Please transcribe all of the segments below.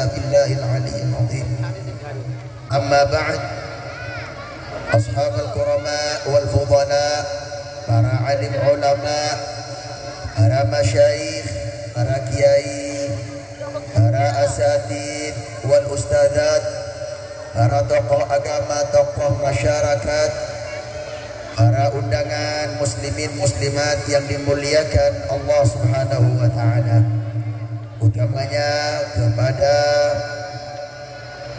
بالله العلي العظيم. أما بعد، أصحاب الكرماء والفضلاء، para alim ulama, para masyayikh, para kiai, para asatid wal ustadzat, para tokoh agama, tokoh masyarakat, para undangan muslimin muslimat yang dimuliakan Allah Subhanahu wa taala. Utamanya kepada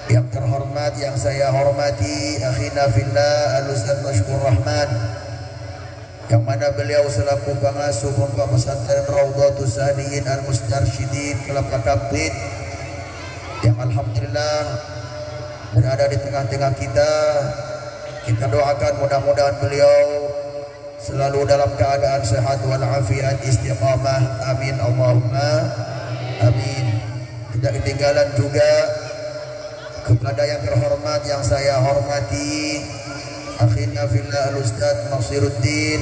yang terhormat, yang saya hormati, akhina fillah Al-Ustaz Mashkur Rahman, yang mana beliau selaku pengasuh pondok pesantren Raudhatus Salihin Al-Mustarsyidin Kelapa Kampit, yang alhamdulillah berada di tengah-tengah kita. Kita doakan mudah-mudahan beliau selalu dalam keadaan sehat walafiat, istiqamah, amin Allahumma amin. Tidak ketinggalan juga kepada yang terhormat, yang saya hormati, akhirnya fillah Al-Ustaz Nasiruddin,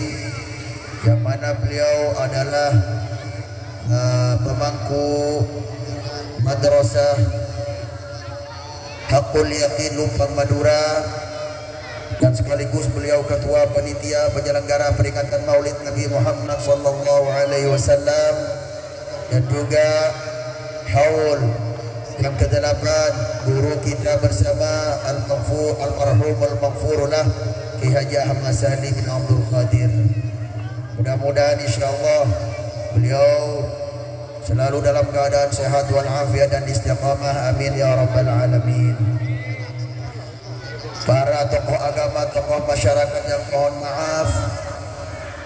yang mana beliau adalah pemangku madrasah Haqqul Yaqin Lumpang Madura, dan sekaligus beliau ketua panitia penyelenggara peringatan Maulid Nabi Muhammad sallallahu alaihi wasallam, dan juga haul yang ke-8 guru kita bersama almarhum al-maghfurullah Ki Haji Ahmad Sani bin Abdul Qadir. Mudah-mudahan insyaallah beliau selalu dalam keadaan sehat walafiat dan istiqamah, amin ya rabbal alamin. Para tokoh agama, tokoh masyarakat yang mohon maaf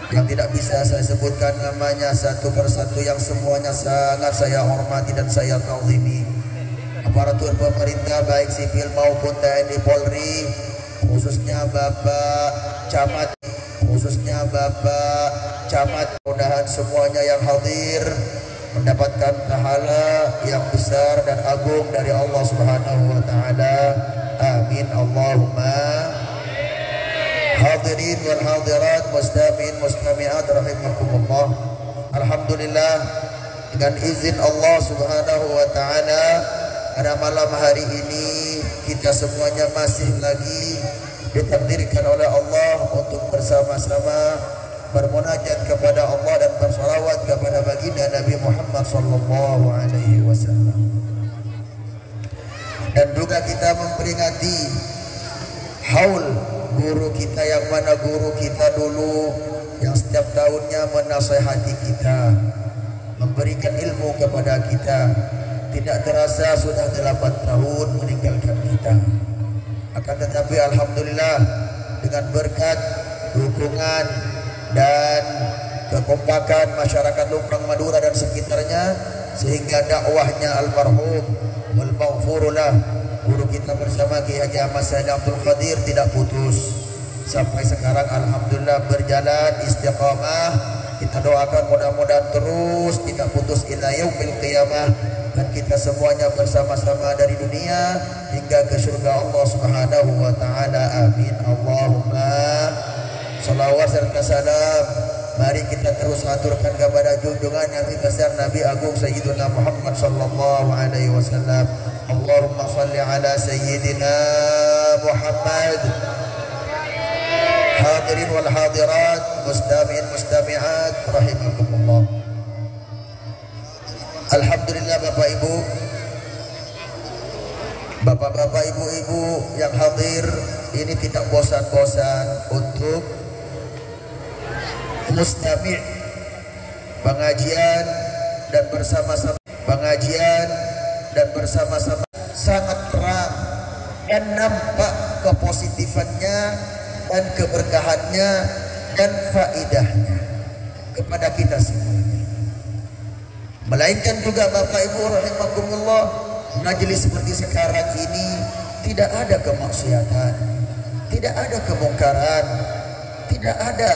yang tidak bisa saya sebutkan namanya satu persatu, yang semuanya sangat saya hormati dan saya ta'zimi. Aparatur pemerintah baik sipil maupun TNI Polri, khususnya Bapak Camat, mudah-mudahan semuanya yang hadir mendapatkan pahala yang besar dan agung dari Allah Subhanahu wa taala. Amin Allahumma. Hadirin wal hadirat, mustami'in mustami'at rahimakumullah. Alhamdulillah, dengan izin Allah Subhanahu wa taala, pada malam hari ini kita semuanya masih lagi ditakdirkan oleh Allah untuk bersama-sama bermunajat kepada Allah dan bersalawat kepada baginda Nabi Muhammad sallallahu alaihi wasallam. Dan juga kita memperingati haul guru kita, yang mana guru kita dulu yang setiap tahunnya menasihati kita, memberikan ilmu kepada kita. Tidak terasa sudah 8 tahun meninggalkan kita. Akan tetapi alhamdulillah, dengan berkat dukungan dan kekompakan masyarakat Lumpang Madura dan sekitarnya, sehingga dakwahnya almarhum wal maghfurullah guru kita bersama Ki Haji Ahmad Sani Abdul Qadir tidak putus sampai sekarang. Alhamdulillah berjalan istiqamah. Kita doakan mudah-mudahan terus tidak putus ila yaumil qiyamah, dan kita semuanya bersama-sama dari dunia hingga ke surga Allah Subhanahu wa taala. Amin Allahumma. Salawat serta salam mari kita terus aturkan kepada junjungan Nabi besar Nabi agung Sayyidina Muhammad sallallahu alaihi wasallam. Allahumma salli ala Sayyidina Muhammad. Hadirin wal hadirat, mustami'in mustami'at rahimakumullah. Alhamdulillah Bapak Ibu, Bapak-bapak, Ibu-ibu yang hadir ini tidak bosan-bosan untuk mustami' pengajian dan bersama-sama sangat terang dan nampak kepositifannya dan keberkahannya dan faidahnya kepada kita semuanya. Melainkan juga Bapak Ibu rahimakumullah, majelis seperti sekarang ini tidak ada kemaksiatan, tidak ada kemungkaran, tidak ada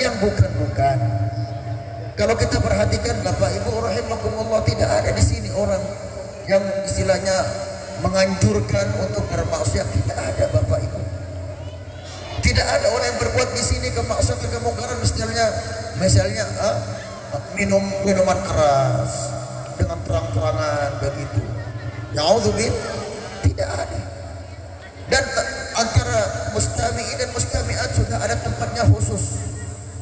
yang bukan-bukan. Kalau kita perhatikan Bapak Ibu rahimakumullah, tidak ada di sini orang yang istilahnya menganjurkan untuk bermaksiat, tidak ada Bapak Ibu. Tidak ada orang yang berbuat di sini kemaksiatan, kemungkaran, misalnya minum minuman keras dengan terang-terangan begitu. Na'udzubillah, tidak ada. Dan antara mustami'in dan mustami'at sudah ada tempatnya khusus.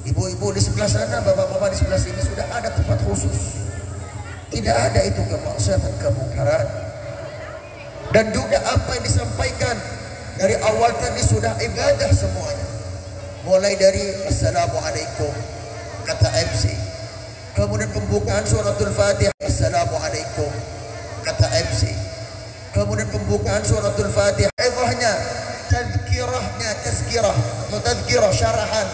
Ibu-ibu di sebelah sana, bapak-bapak di sebelah sini sudah ada tempat khusus. Tidak ada itu kemaksiatan, kemungkaran. Dan juga apa yang disampaikan dari awal tadi sudah ibadah semuanya. Mulai dari Assalamualaikum kata MC, kemudian pembukaan suratul Fatihah Assalamualaikum kata MC, kemudian pembukaan suratul Fatihah idhahnya, tazkirahnya, tazkirah atau tazkirah syarahan.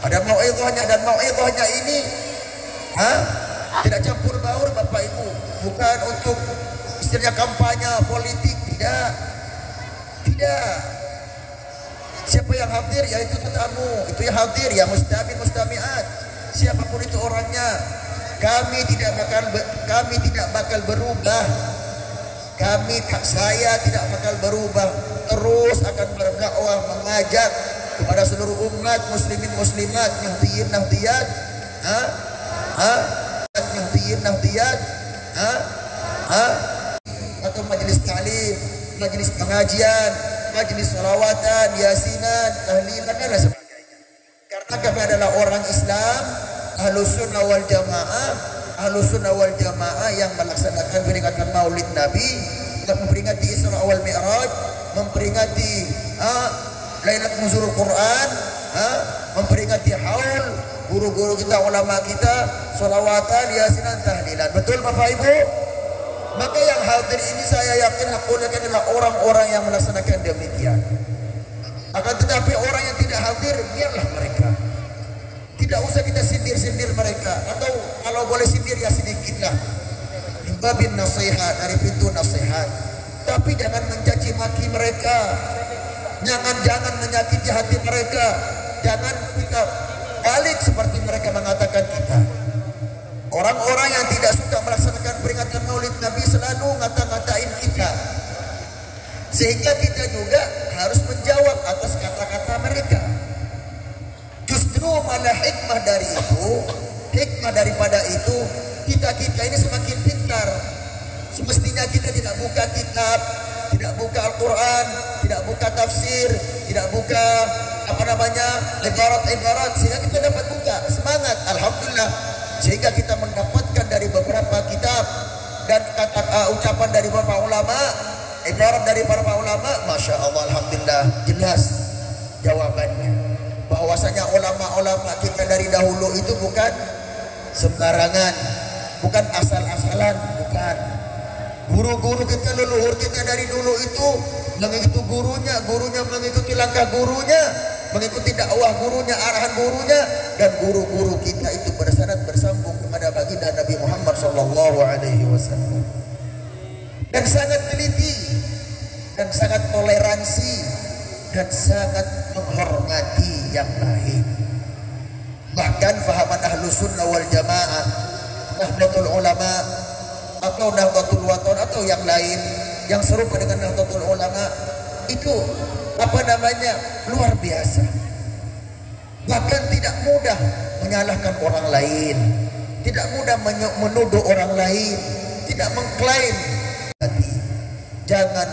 Ada mau'idhahnya, dan mau'idhahnya ini tidak campur baur Bapak Ibu, bukan untuk istilahnya kampanye politik, tidak. Siapa yang hadir yaitu tetamu, itu yang hadir, ya mustami mustamiat, siapapun itu orangnya. Kami tidak bakal berubah. Saya tidak bakal berubah, terus akan berdakwah, mengajak kepada seluruh umat muslimin muslimat, nahdiyin nahdiyat, nahdiyat, atau majelis ta'lim, majelis pengajian, majelis salawatan, yasinan, tahlilan dan sebagainya. Karena kami adalah orang Islam, Ahlus Sunnah wal Jamaah, Ahlus Sunnah wal Jamaah yang melaksanakan peringatan Maulid Nabi, memperingati Isra wal Mi'raj, memperingati Lailatul Nuzulul Quran, memperingati haul guru-guru kita, ulama kita, salawatan, yasinan, tahlilan. Betul Bapak Ibu? Maka yang hadir ini saya yakin hakikatnya adalah orang-orang yang melaksanakan demikian. Akan tetapi orang yang tidak hadir, biarlah mereka. Tidak usah kita sindir-sindir mereka, atau kalau boleh sindir ya sedikitlah. Babin nasihat, dari pintu nasihat. Tapi jangan mencaci maki mereka. Jangan menyakiti hati mereka. Jangan kita balik seperti mereka mengatakan kita. Orang-orang yang tidak suka melaksanakan peringatan Maulid Nabi selalu ngata-ngatain kita. Sehingga kita juga harus menjawab atas kata-kata mereka. Justru malah hikmah daripada itu, kita ini semakin pintar. Semestinya kita tidak buka kitab, tidak buka Al-Quran, tidak buka tafsir, tidak buka ibarat-ibarat, sehingga kita dapat buka semangat, alhamdulillah, sehingga kita mendapatkan dari beberapa kitab dan ucapan dari beberapa ulama, ibarat dari para ulama, masya Allah, alhamdulillah, jelas jawabannya. Bahwasanya ulama-ulama kita dari dahulu itu bukan sembarangan, bukan asal-asalan, bukan. Guru-guru kita, leluhur kita dari dulu itu mengikuti gurunya mengikuti langkah gurunya, mengikuti dakwah gurunya, arahan gurunya, dan guru-guru kita itu bersandar bersambung kepada baginda Nabi Muhammad SAW. Dan sangat teliti, dan sangat toleransi, dan sangat menghormati yang lain. Bahkan fahaman Ahlus Sunnah wal Jamaah, Nahdlatul Ulama atau Nahdlatul Wathon atau yang lain yang serupa dengan Nahdlatul Ulama itu luar biasa. Bahkan tidak mudah menyalahkan orang lain, tidak mudah menuduh orang lain, tidak mengklaim. Jangan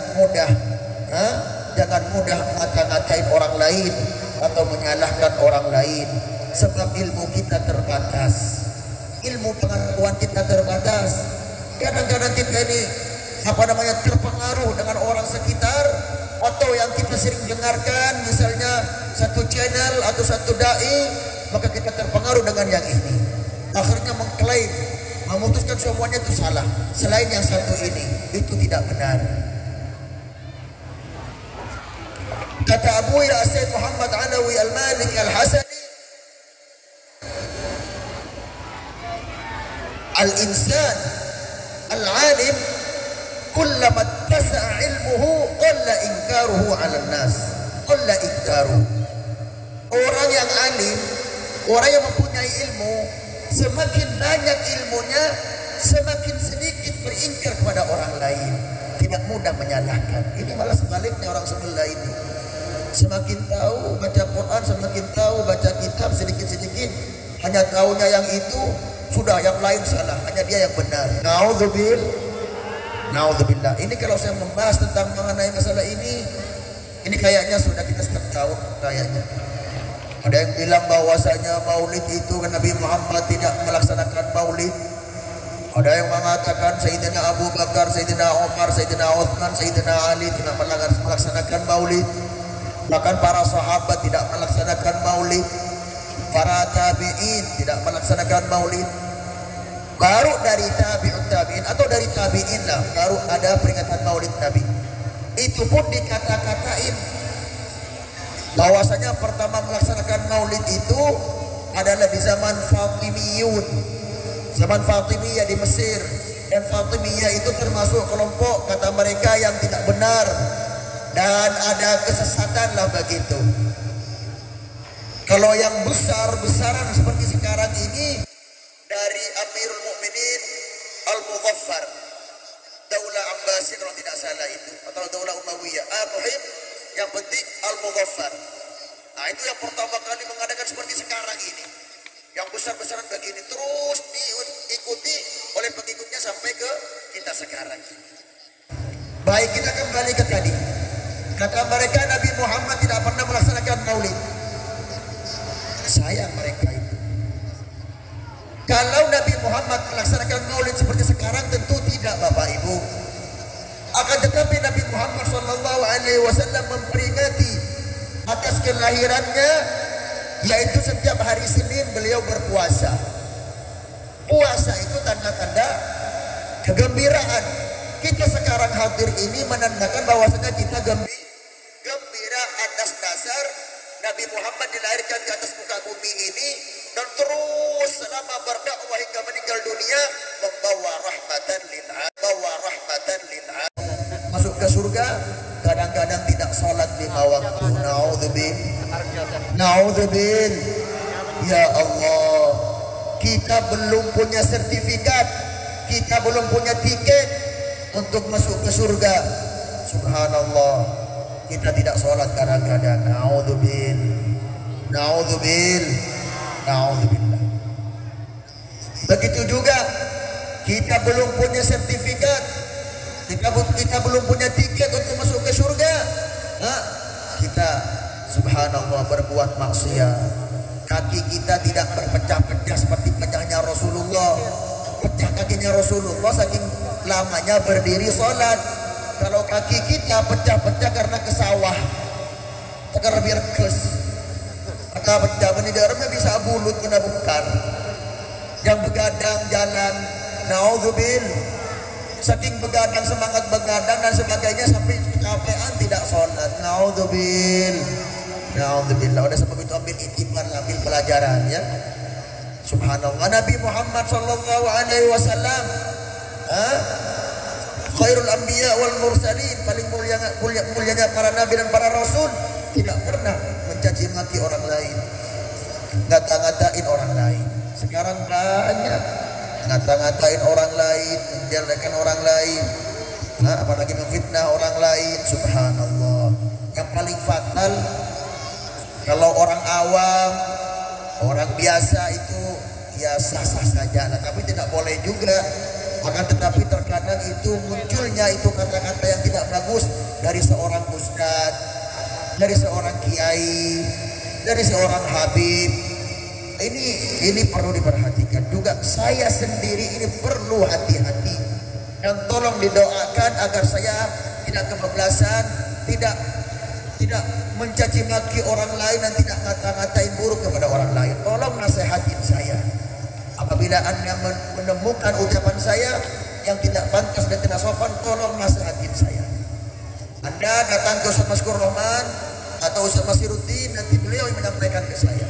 mudah ngata-ngatain orang lain atau menyalahkan orang lain, sebab ilmu kita terbatas, ilmu pengetahuan kita terbatas. Kadang-kadang kita ini terpengaruh dengan orang sekitar, atau yang kita sering dengarkan, misalnya satu channel atau satu dai, maka kita terpengaruh dengan yang ini, akhirnya mengklaim, memutuskan semuanya itu salah selain yang satu ini. Itu tidak benar. Kata Abu Ya Sayyid Muhammad Alawi Al-Maliki Al-Hasani, al-insan al-alim kullama tasa'a ilmuhu qalla inkaruhu 'ala an-nas, qalla inkaruhu. Orang yang alim, orang yang mempunyai ilmu, semakin banyak ilmunya, semakin sedikit beringkar kepada orang lain, tidak mudah menyalahkan. Ini malah sebaliknya orang sebelah ini. Semakin tahu baca Quran, semakin tahu baca kitab, sedikit-sedikit hanya tahunya yang itu, sudah yang lain salah, hanya dia yang benar. Naudzubillah. Ini kalau saya membahas tentang mengenai masalah ini kayaknya sudah kita setiap tahun kayaknya. Ada yang bilang bahwasanya maulid itu kan Nabi Muhammad tidak melaksanakan maulid. Ada yang mengatakan Sayyidina Abu Bakar, Sayyidina Umar, Sayyidina Uthman, Sayyidina Ali tidak melaksanakan maulid. Bahkan para sahabat tidak melaksanakan maulid. Para tabi'in tidak melaksanakan maulid. Baru dari tabi'ut tabi'in atau dari tabi'in lah baru ada peringatan maulid Nabi. Itu pun dikata-katain bahwasanya pertama melaksanakan maulid itu adalah di zaman Fatimiyun, zaman Fatimiyah di Mesir. Dan Fatimiyah itu termasuk kelompok kata mereka yang tidak benar dan ada kesesatan lah begitu. Kalau yang besar-besaran seperti sekarang ini dari Amirul Mukminin Al-Mughaffar, Daulah Abbasiyah kalau tidak salah itu, atau Daulah Umayyah, yang penting Al-Mughaffar. Nah itu yang pertama kali mengadakan seperti sekarang ini, yang besar-besaran begini, terus diikuti oleh pengikutnya sampai ke kita sekarang. Baik, kita kembali ke tadi. Kata mereka Nabi Muhammad tidak pernah melaksanakan maulid. Sayang mereka itu. Kalau Nabi Muhammad melaksanakan maulid seperti sekarang, tentu tidak Bapak Ibu. Akan tetapi Nabi Muhammad SAW memperingati atas kelahirannya, yaitu setiap hari Senin beliau berpuasa. Puasa itu tanda-tanda kegembiraan. Kita sekarang hadir ini menandakan bahwasanya kita gembira atas dasar Nabi Muhammad dilahirkan ke atas muka bumi ini dan terus selama berdakwah hingga meninggal dunia membawa rahmatan lil alamin. Masuk ke surga kadang-kadang tidak sholat 5 waktu. Naudzubillah. Ya Allah, kita belum punya sertifikat, kita belum punya tiket untuk masuk ke surga. Subhanallah, kita tidak sholat kadang-kadang. Naudzubillah. Begitu juga kita belum punya sertifikat, kita belum punya tiket untuk masuk ke surga. Kita subhanallah berbuat maksiat. Kaki kita tidak berpecah-pecah seperti pecahnya Rasulullah. Pecah kakinya Rasulullah saking lamanya berdiri sholat. Kalau kaki kita pecah-pecah karena ke sawah, karena biar kes, maka pecah dalamnya bisa bulut kena bukar. Yang begadang jalan, naudzubillah, saking begadang, semangat begadang dan sebagainya sampai kecapean tidak sholat. Naudzubillah. Oleh sebab itu ambil iktibar, ambil pelajaran ya. Subhanallah, Nabi Muhammad sallallahu alaihi wasallam khairul anbiya wal mursalin, paling mulianya para nabi dan para rasul, tidak pernah mencaci maki orang lain, ngata-ngatain orang lain. Sekarang banyak ngata-ngatain orang lain, menjelekkan orang lain, apalagi memfitnah orang lain. Subhanallah. Yang paling fatal kalau orang awam, orang biasa itu ya sah-sah saja lah, tapi tidak boleh juga. Akan tetapi terkadang itu munculnya itu kata-kata yang tidak bagus dari seorang ustadz, dari seorang kiai, dari seorang habib. Ini perlu diperhatikan juga. Saya sendiri ini perlu hati-hati dan tolong didoakan agar saya tidak kebablasan, tidak mencaci maki orang lain dan tidak ngata-ngatain buruk kepada orang lain. Tolong nasihatin saya. Apabila Anda menemukan ucapan saya yang tidak pantas dan tidak sopan, tolong nasihatin saya. Anda datang ke Ustaz Maskur Rahman atau Ustaz Masiruddin, nanti beliau yang menyampaikan ke saya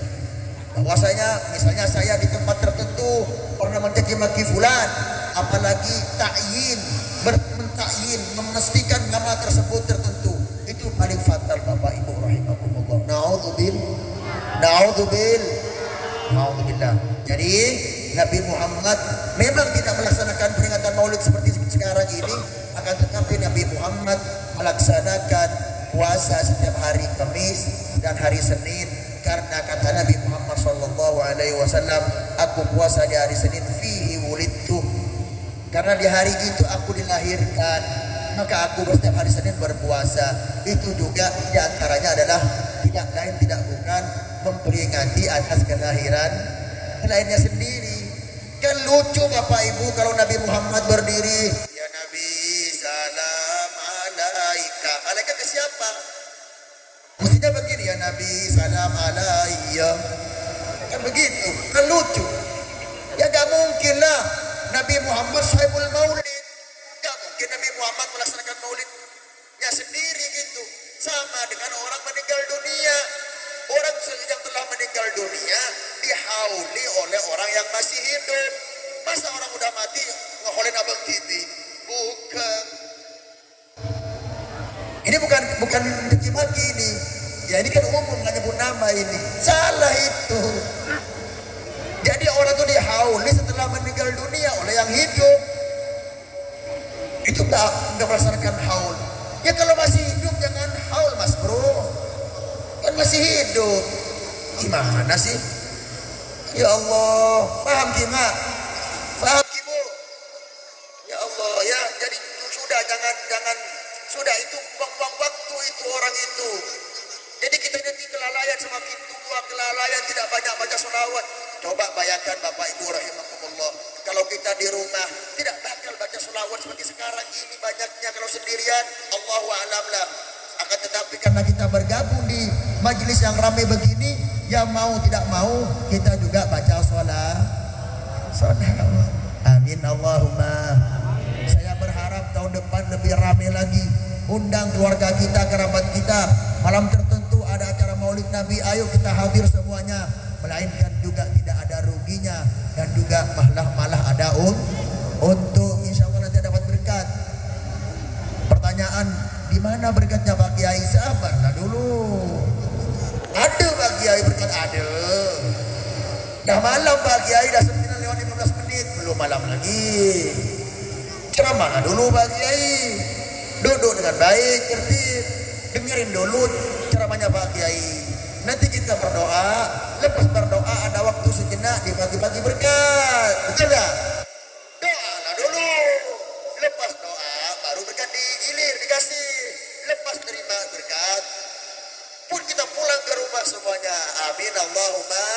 bahwasanya misalnya saya di tempat tertentu pernah mencaci maki fulan, apalagi mentakyin, memastikan nama tersebut tertentu, itu paling fatal Bapak Ibu rahimakumullah. Naudzubillah. Jadi Nabi Muhammad memang tidak melaksanakan peringatan Maulid seperti sekarang ini, akan tetapi Nabi Muhammad melaksanakan puasa setiap hari Kamis dan hari Senin, karena kata Nabi Muhammad sallallahu alaihi wasallam, aku puasa di hari Senin fihi wulidtu, karena di hari itu aku dilahirkan, maka aku setiap hari Senin berpuasa. Itu juga diantaranya adalah tidak lain tidak bukan memperingati atas kelahiran lainnya sendiri. Kan lucu Bapak Ibu kalau Nabi Muhammad berdiri, ya Nabi salam alaika. Alaika ke siapa? Mestinya begini, ya Nabi salam alaika. Kan begitu, kan lucu. Ya gak mungkin lah Nabi Muhammad sahibul maulid. Gak mungkin Nabi Muhammad melaksanakan maulidnya sendiri gitu. Sama dengan orang meninggal dunia. Orang yang telah meninggal dunia dihauli oleh orang yang masih hidup. Masa orang udah mati ngeholin abang titi? Bukan. Ini bukan maki ini. Ya ini kan umum, nggak nyebut nama ini. Salah itu. Jadi orang itu dihauli setelah meninggal dunia oleh yang hidup. Itu nggak melaksanakan haul. Ya kalau masih hidup jangan haul mas bro. Kan masih hidup. Gimana sih? Ya Allah, paham Kima? Paham Kibu? Ya Allah ya, jadi sudah jangan sudah itu buang-buang waktu itu orang itu. Jadi kita nanti kelalaian, semakin tua kelalaian, tidak banyak baca sholawat. Coba bayangkan Bapak Ibu rahimakumullah, kalau kita di rumah tidak bakal baca sholawat seperti sekarang ini banyaknya kalau sendirian. Allahu a'lam lah. Akan tetapi karena kita bergabung di majelis yang ramai begini, ya mau tidak mau kita juga baca sholawat. Amin Allahumma. Saya berharap tahun depan lebih ramai lagi. Undang keluarga kita, kerabat kita. Malam tertentu ada acara Maulid Nabi, ayo kita hadir semuanya. Melainkan juga tidak ada ruginya dan juga malah ada untuk insya Allah nanti dapat berkat. Pertanyaan, di mana berkatnya Pak Kiai? Sabarlah dulu. Ada Pak Kiai berkat ada. Dah malam Pak Kiai, dah 9:15 menit, belum malam lagi. Ceramah dulu Pak Kiai. Duduk dengan baik, tertib, dengerin dulu ceramahnya Pak Kiai. Nanti kita berdoa, lepas berdoa ada waktu sejenak di pagi-pagi berkat. Betul tak? Doalah dulu. Lepas doa baru berkat digilir, dikasih. Lepas terima berkat pun kita pulang ke rumah semuanya. Amin Allahumma.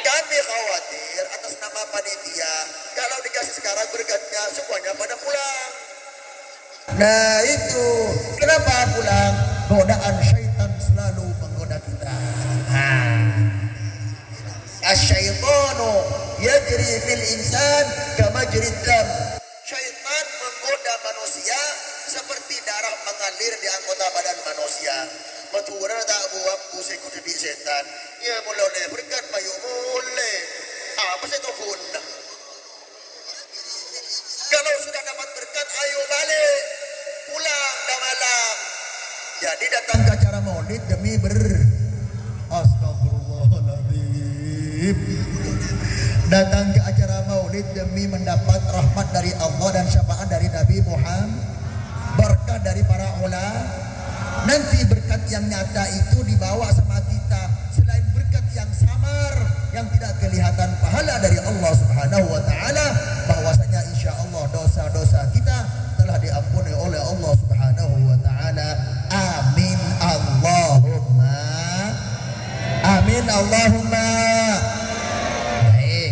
Kami khawatir atas nama panitia, kalau dikasih sekarang berkatnya semuanya pada pulang. Nah itu kenapa pulang? Godaan syaitan selalu menggoda kita. Asyaitanu yajri fil insan kama jrid dam. Syaitan menggoda manusia seperti darah mengalir di anggota badan manusia. Matura tak buat busik di setan. Ya mulai berkat mayu mulai. Apa sih tu pun? Kalau sudah dapat berkat, ayo balik. Pulang dah malam. Jadi datang ke acara maulid demi Astagfirullahaladzim. Datang ke acara maulid demi mendapat rahmat dari Allah dan syafaat dari Nabi Muhammad, berkah dari para ulama. Nanti berkat yang nyata itu dibawa sama kita. Selain berkat yang samar, yang tidak kelihatan pahala dari Allah Subhanahu wa taala, bahwasanya insya Allah dosa-dosa kita telah diampuni oleh Allah Subhanahu wa taala. Amin Allahumma. Amin Allahumma. Baik.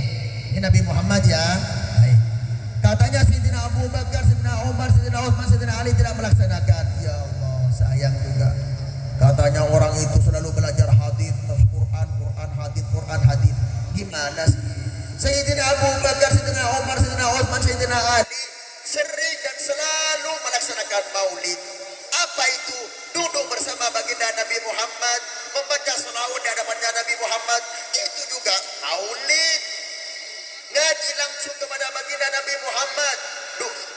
Ini Nabi Muhammad ya. Baik. Katanya Sayyidina Abu Bakar, Sayyidina Umar, Sayyidina Utsman, Sayyidina Ali tidak melaksanakan. Ya Allah, sayang juga. Katanya orang itu selalu belajar hadis, Quran, hadis. Gimana sih? Sayyidina Abu Bakar, Sayyidina Umar, Sayyidina Utsman, Sayyidina Ali sering dan selalu melaksanakan maulid. Apa itu? Duduk bersama baginda Nabi Muhammad, membaca sholawat di hadapannya Nabi Muhammad. Itu juga maulid. Ngaji langsung kepada baginda Nabi Muhammad,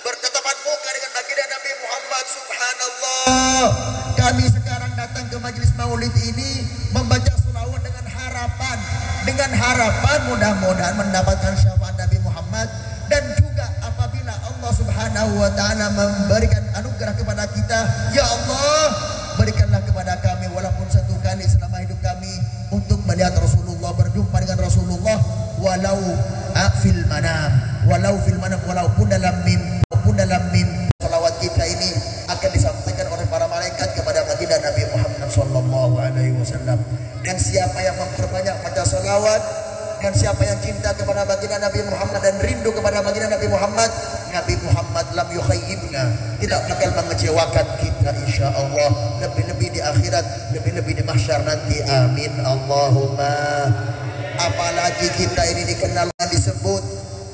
bertatapan muka dengan baginda Nabi Muhammad. Subhanallah. Kami sekarang datang ke majelis maulid ini membaca sholawat dengan harapan mudah-mudahan mendapatkan syafaat Nabi Muhammad. Dan juga apabila Allah Subhanahu wa taala memberikan anugerah kepada kita, ya Allah, berikanlah kepada kami walaupun satu kali selama hidup kami untuk melihat Rasulullah, berjumpa dengan Rasulullah. walaupun dalam mimpi salawat kita ini akan disampaikan oleh para malaikat kepada baginda Nabi Muhammad sallallahu alaihi wasallam. Dan siapa yang memperbanyak baca salawat dan siapa yang cinta kepada baginda Nabi Muhammad dan rindu kepada baginda Nabi Muhammad lam yukhayyibna, tidak bakal mengecewakan kita insyaallah, lebih-lebih di akhirat, lebih-lebih di mahsyar nanti. Amin Allahumma. Apalagi kita ini dikenal disebut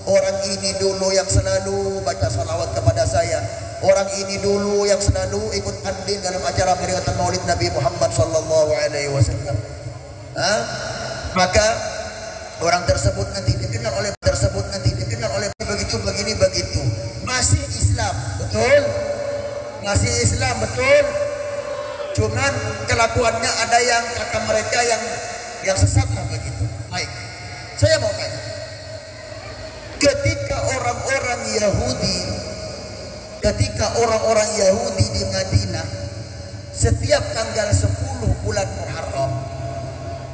orang ini dulu yang selalu baca salawat kepada saya, orang ini dulu yang selalu ikut andil dalam acara peringatan Maulid Nabi Muhammad sallallahu alaihi wasallam. Maka orang tersebut nanti dikenal oleh begitu begini begitu. Masih Islam, betul? Masih Islam, betul? Cuman kelakuannya ada yang kata mereka yang sesat lah begitu. Baik, saya mau tanya, ketika orang-orang Yahudi di Madinah setiap tanggal 10 bulan Muharram,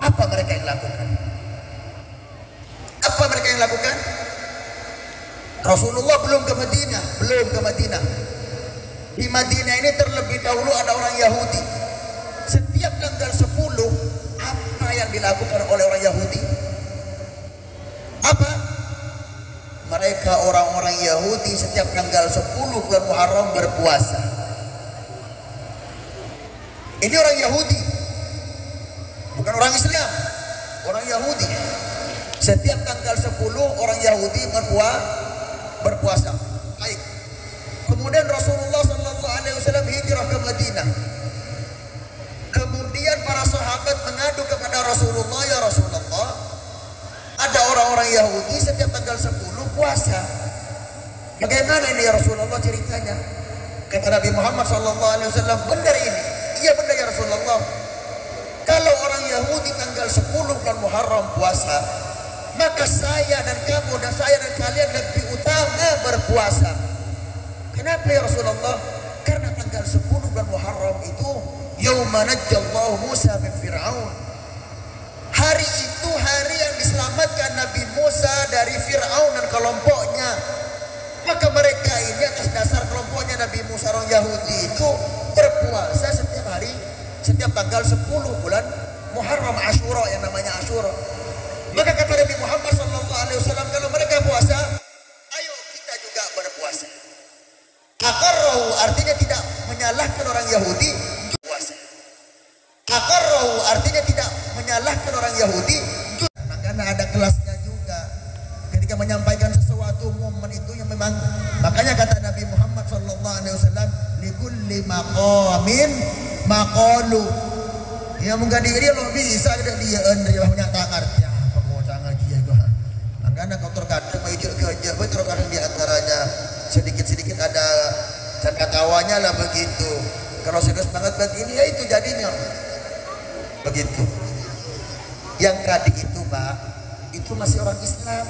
apa mereka yang lakukan? Rasulullah belum ke Madinah. Di Madinah ini terlebih dahulu ada orang Yahudi. Setiap tanggal 10, apa yang dilakukan oleh orang Yahudi? Apa? Mereka orang-orang Yahudi setiap tanggal 10 bulan Muharram berpuasa. Ini orang Yahudi, bukan orang Islam, orang Yahudi. Setiap tanggal 10 orang Yahudi berpuasa. Baik. Kemudian Rasulullah sallallahu alaihi wasallam hijrah ke Madinah. Kemudian para sahabat mengadu kepada Rasulullah, ya Rasulullah, ada orang-orang Yahudi setiap tanggal 10 puasa. Bagaimana ini ya Rasulullah ceritanya? Kata Nabi Muhammad sallallahu alaihi wasallam, benar ini. Iya benar ya Rasulullah. Kalau orang Yahudi tanggal 10 bulan Muharram puasa, maka saya dan kamu dan saya dan kalian lebih utama berpuasa. Kenapa ya Rasulullah? Karena tanggal 10 bulan Muharram itu yauma najjallahu Musa min Fir'aun. Hari itu hari yang diselamatkan Nabi Musa dari Fir'aun dan kelompoknya. Maka mereka ini atas dasar kelompoknya Nabi Musa orang Yahudi itu berpuasa setiap hari, setiap tanggal 10 bulan Muharram, Asyura yang namanya Asyura. Maka kata Nabi Muhammad SAW, kalau mereka puasa, ayo kita juga berpuasa. Aqarrahu artinya tidak menyalahkan orang Yahudi puasa. Aqarrahu artinya tidak menyalahkan orang Yahudi, karena ada kelasnya juga. Ketika menyampaikan sesuatu momen itu yang memang, makanya kata Nabi Muhammad SAW, likulli maqamin maqalu. Ya mungkin dia lo bisa ada dia punya tangan ya. Karena kau terkadang menuju ke terkadang di antaranya sedikit-sedikit ada canda tawanya lah begitu. Kalau serius banget begini ya itu jadinya begitu. Yang tadi itu Pak, itu masih orang Islam,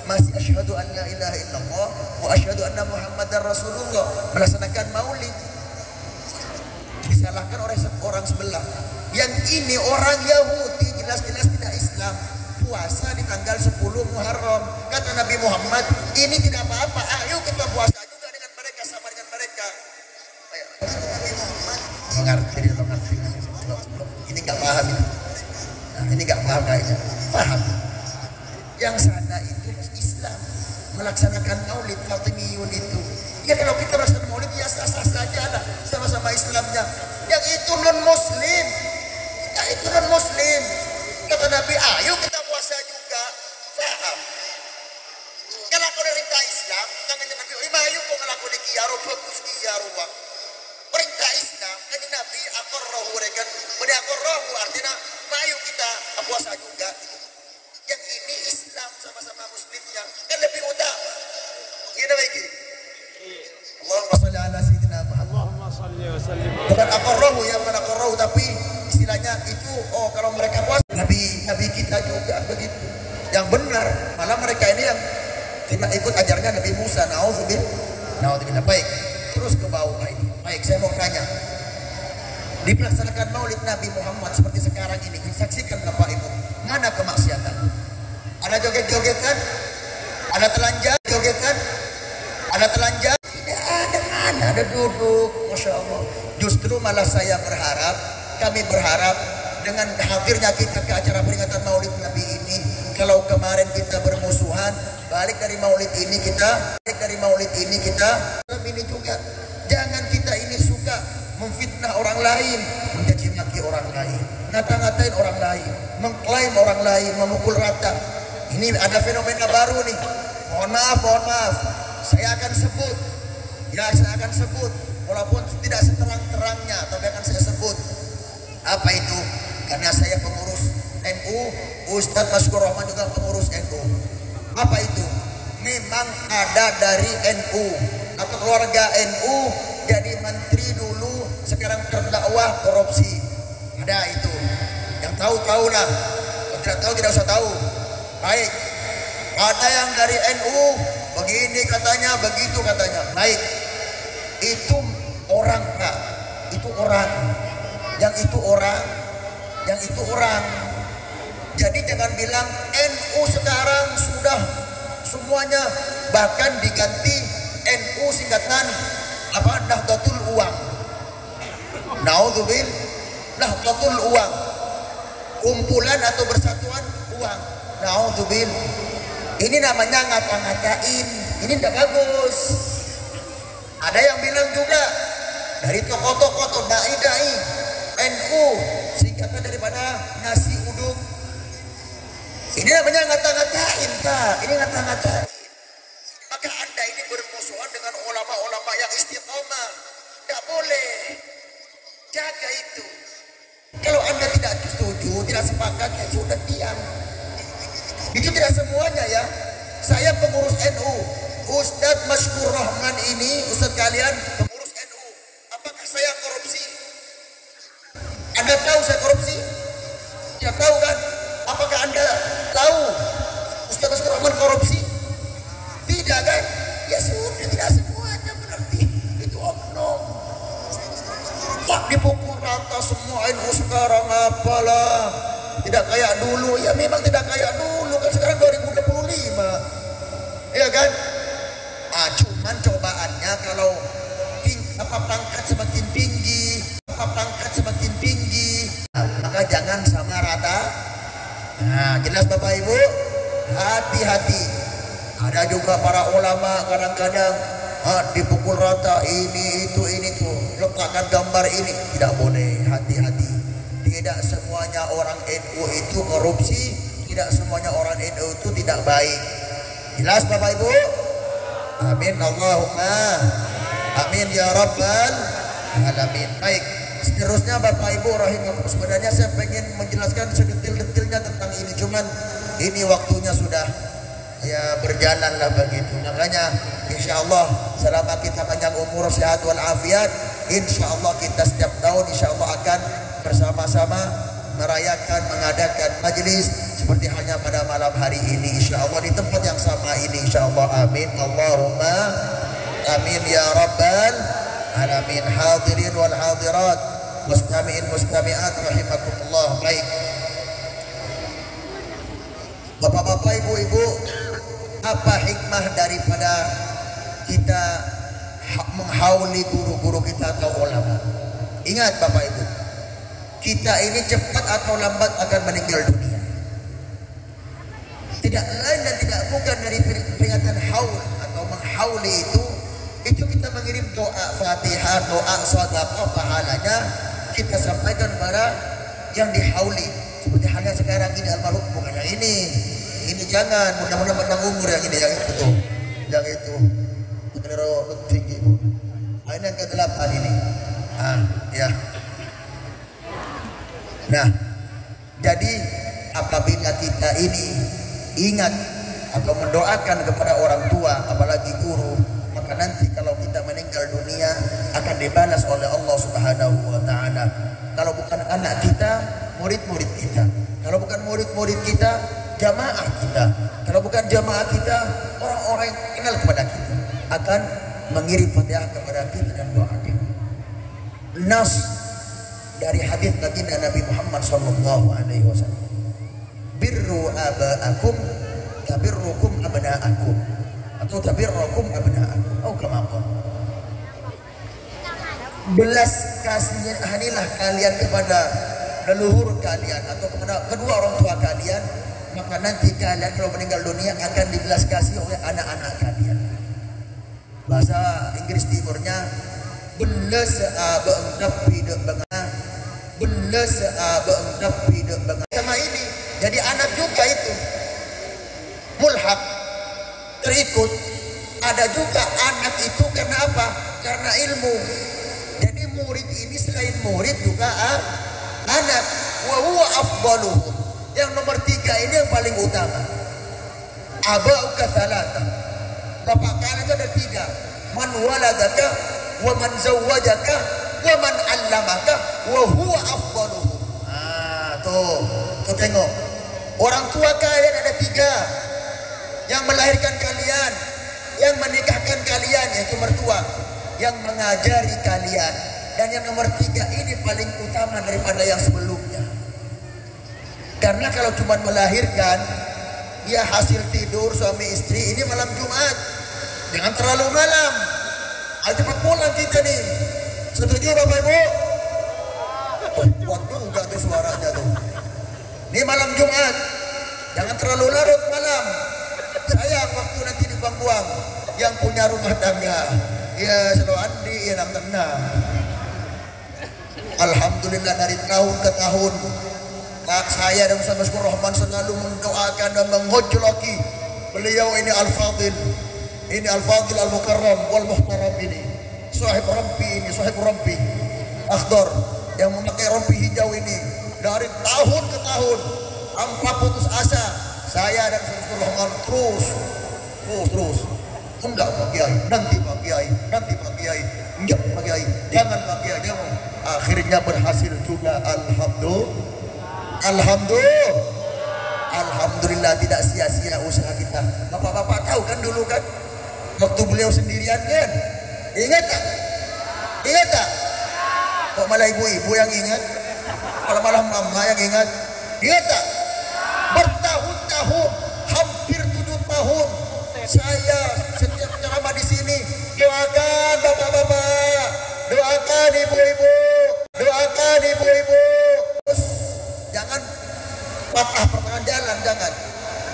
masih asyhadu an la ilaha illallah wa asyhadu anna Muhammadar Rasulullah, melaksanakan maulid. Disalahkan oleh orang sebelah. Yang ini orang Yahudi, jelas-jelas tidak Islam, puasa di tanggal 10 Muharram. Kata Nabi Muhammad, ini tidak apa-apa, ayo kita puasa juga dengan mereka, sama dengan mereka. Mengerti. Ini nggak paham ini. Nah, ini nggak paham kayaknya. Paham. Yang sana itu Islam, melaksanakan maulid Fatimiyun itu. Ya kalau kita melaksanakan maulid ya sah-sah saja lah, sama-sama Islamnya. Yang itu non Muslim, Kata Nabi, ayo kita puasa juga. Paham? Kalau kau perintah Islam, tangannya Nabi, ayo kau ngelakuin kiaru, bagus kiaru. Perintah Islam, kan Nabi aqarrahu rekan, aqarrahu artinya, ayo kita puasa juga. Yang ini Islam sama-sama Muslimnya, kan lebih utama. Gini lagi. Allahumma sholli ala sayyidina Muhammad. Allahumma sholli wa sallim. Bukan aqarrahu ya, bukan aqarrahu, tapi istilahnya itu, oh kalau mereka puasa, Nabi kita juga begitu. Yang benar, malah mereka ini yang tidak ikut ajarnya Nabi Musa. Naudzubillah. Baik, terus ke bawah ini. Baik, saya mau tanya. Dilaksanakan maulid Nabi Muhammad seperti sekarang ini, disaksikan Bapak Ibu, mana kemaksiatan? Ada joget-jogetan? Ada telanjang? bagaikan ada telanjang, tidak ada, ada duduk, masya Allah. Justru malah saya berharap, kami berharap dengan hadirnya kita ke acara peringatan Maulid Nabi ini, kalau kemarin kita bermusuhan, balik dari Maulid ini kita, ini juga, jangan kita ini suka memfitnah orang lain, mencaci maki orang lain, ngata-ngatain orang lain, mengklaim orang lain, memukul rata. Ini ada fenomena baru nih. Mohon maaf, saya akan sebut, walaupun tidak seterang-terangnya, tapi akan saya sebut. Apa itu? Karena saya pengurus NU, Ustadz Maskur Rahman juga pengurus NU. Apa itu? Memang ada dari NU atau keluarga NU jadi menteri dulu, sekarang terdakwah korupsi. Ada itu. Yang tahu lah. Kalau tidak tahu tidak usah tahu. Baik. Ada yang dari NU begini katanya, begitu katanya. Baik. Itu orang, Pak. Itu orang. Yang itu orang. Jadi jangan bilang NU sekarang sudah semuanya, bahkan diganti NU singkatan apa? Nahdlatul Uang. Naudzubillah, Nahdlatul Uang. Kumpulan atau bersatuan uang. Naudzubillah. Ini namanya ngata-ngatain. Ini tidak bagus. Ada yang bilang juga dari tokoh-tokoh atau dai-dai NU singkatan daripada nasi uduk. Ini namanya ngata-ngatain, Pak. Ini ngata-ngatain. Maka Anda ini bermusuhan dengan ulama-ulama yang istiqomah. Tidak boleh. Jaga itu. Kalau Anda tidak setuju, tidak sepakat, ya sudah diam. Itu tidak semuanya ya. Saya pengurus NU. Ustadz Maskur Rahman ini, Ustadz kalian pengurus NU. Apakah saya korupsi? Anda tahu saya korupsi? Ya tahu kan? Apakah Anda tahu Ustadz Maskur Rahman korupsi? Tidak kan? Ya sudah, tidak semuanya berarti itu oknum. Pak dipukul rata semua NU sekarang apalah. Tidak kayak dulu. Ya memang tidak kayak dulu kan, sekarang 2025. Ya kan? Cuman cobaannya kalau pangkat semakin tinggi, maka jangan sama rata. Nah, jelas Bapak Ibu, hati-hati. Ada juga para ulama kadang-kadang dipukul rata, ini tuh, letakkan gambar ini, tidak boleh. Hati-hati. Tidak semuanya orang NU itu korupsi, tidak semuanya orang NU itu tidak baik. Jelas Bapak Ibu? Amin Allahumma amin ya rabbal alamin. Baik, seterusnya Bapak Ibu rahimakumullah, sebenarnya saya pengen menjelaskan sedetil-detilnya tentang ini, cuman ini waktunya sudah ya berjalan lah begitu. Makanya insya Allah selama kita panjang umur, sehat walafiat, insya Allah kita setiap tahun insya Allah akan bersama-sama merayakan, mengadakan majelis seperti halnya pada malam hari ini insya Allah di tempat yang sama ini insya Allah. Amin Allahumma amin ya rabbal alamin. Hadirin wal hadirat, mustami'in mustami'at rahimakumullah. Baik Bapak-bapak, ibu-ibu, apa hikmah daripada kita menghauli guru-guru kita atau ulama? Ingat Bapak Ibu, kita ini cepat atau lambat akan meninggal dunia. Tidak lain dan tidak bukan dari peringatan haul atau menghauli itu kita mengirim doa Fatihah, doa sedekah, pahalanya kita sampaikan kepada yang dihauli. Seperti halnya sekarang ini almarhum, bukan yang ini jangan, mudah-mudahan panjang umur yang ini, yang itu tuh, yang itu betul tinggi. Ini yang ke-8 ini. Ya. Nah, jadi apabila kita ini ingat atau mendoakan kepada orang tua, apalagi guru, maka nanti kalau kita meninggal dunia akan dibalas oleh Allah Subhanahu wa taala. Kalau bukan anak kita, murid-murid kita. Kalau bukan murid-murid kita, jamaah kita. Kalau bukan jamaah kita, orang-orang yang kenal kepada kita akan mengirim Fatihah kepada kita dan doa kita. Nas dari hadis baginda Nabi Muhammad sallallahu alaihi wasallam, birru aba'akum kabirrukum abna'akum. atau tabirrakum abna'akum au kama qala. Belas kasihanilah kalian kepada leluhur kalian atau kepada kedua orang tua kalian, maka nanti kalian kalau meninggal dunia akan dibelas kasih oleh anak-anak kalian. Bahasa Inggris timurnya belas sama ini. Jadi anak juga itu mulhaq, terikut. Ada juga anak itu karena apa? Karena ilmu. Jadi murid ini selain murid juga anak. Wa huwa afdaluhum. Yang nomor 3 ini yang paling utama. Aba'uka thalatha. Bapak kalian itu ada 3. Man waladaka wa man zawwajaka wa man 'allamaka wa huwa afdaluhum. Tuh tengok. Orang tua kalian ada 3. Yang melahirkan kalian, yang menikahkan kalian, yaitu mertua, yang mengajari kalian, dan yang nomor 3 ini paling utama daripada yang sebelumnya. Karena kalau cuma melahirkan, ya hasil tidur suami istri ini malam Jumat, jangan terlalu malam. Ayo cepat pulang kita nih. Setuju Bapak Ibu? Kuat juga tuh suaranya tuh. Ini malam Jumat, jangan terlalu larut malam. Sayang waktu nanti dibuang-buang. Yang punya rumah tangga, ya selalu andi, ya tenang. Alhamdulillah dari tahun ke tahun, saya dan Ustaz Maskur Rahman selalu mendoakan dan menghujlaki beliau ini Al-Fadil, ini Al-Fadil Al-Mukarram wal Muhtaram ini, sahib rompi ini, sahib rompi akhdar yang memakai rompi hijau ini dari tahun ke tahun tanpa putus asa. Saya dan Ustaz Maskur Rahman terus enggak Pak Kiai, nanti Pak Kiai, enggak Pak Kiai, jangan Pak Kiai, jangan. Akhirnya berhasil juga. Alhamdulillah tidak sia-sia usaha kita. Bapak-bapak tahu kan dulu kan waktu beliau sendirian kan, ingat tak? Kok malah ibu-ibu yang ingat, kalau malah mama yang ingat tak? Bertahun-tahun, hampir 7 tahun saya setiap ceramah di sini doakan bapak-bapak, doakan ibu-ibu, jangan patah pertengahan jalan, jangan.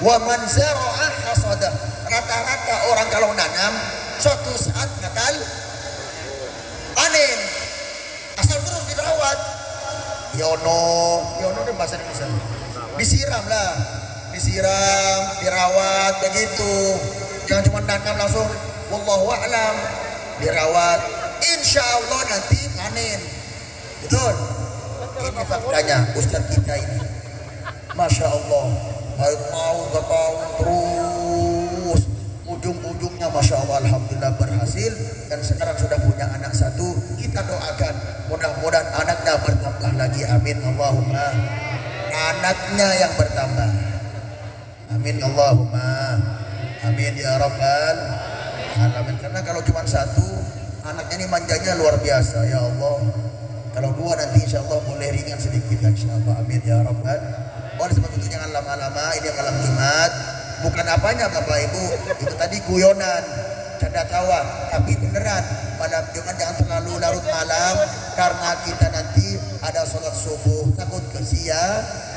Wa man zara'a hasada. Rata-rata orang kalau nanam suatu saat bakal panen, asal terus dirawat. Yono itu bahasa Indonesia. Disiram, dirawat begitu. Jangan cuma nanam langsung wallahu a'lam, dirawat. Insya Allah nanti panen. Betul. Ini faktanya Ustaz kita ini, Masya Allah, tahun ke tahun terus, ujung-ujungnya Masya Allah Alhamdulillah berhasil, dan sekarang sudah punya anak 1. Kita doakan mudah-mudahan anaknya bertambah lagi, amin Allahumma. Anaknya yang bertambah, amin Allahumma, amin ya Rabbal alamin. Karena kalau cuma 1, anaknya ini manjanya luar biasa ya Allah. Kalau 2 nanti insya Allah boleh ringan sedikit insya Allah, amin ya Rabbal. Oleh sebab itu jangan lama-lama, ini malam Jumat. Bukan apanya Bapak Ibu, itu tadi guyonan, canda tawa, tapi beneran malam Jumat jangan terlalu larut malam, karena kita nanti ada sholat subuh, takut kesiangan.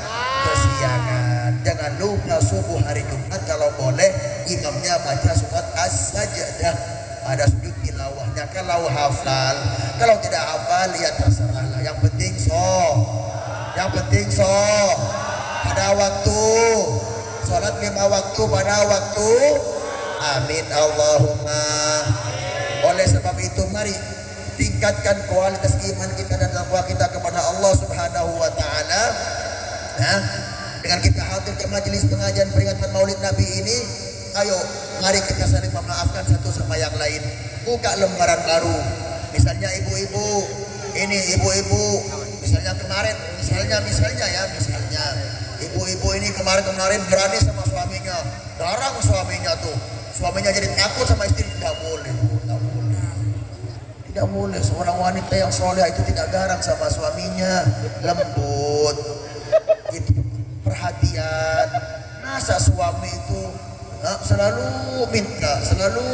Jangan lupa subuh hari Jumat kalau boleh imamnya baca surat As-Sajdah, ada sujud tilawahnya kalau hafal. Kalau tidak hafal ya terserahlah, yang penting pada waktu sholat 5 waktu pada waktu, amin Allahumma. Oleh sebab itu mari tingkatkan kualitas iman kita dan takwa kita kepada Allah Subhanahu wa taala. Nah, dengan kita hadir ke majelis pengajian peringatan Maulid Nabi ini, ayo mari kita saling memaafkan satu sama yang lain. Buka lembaran baru. Misalnya ibu-ibu, misalnya kemarin, misalnya ibu-ibu ini kemarin berani sama suaminya, garang suaminya jadi takut sama istri. Tidak boleh. Seorang wanita yang soleh itu tidak garang sama suaminya, lembut, itu perhatian. Masa suami itu selalu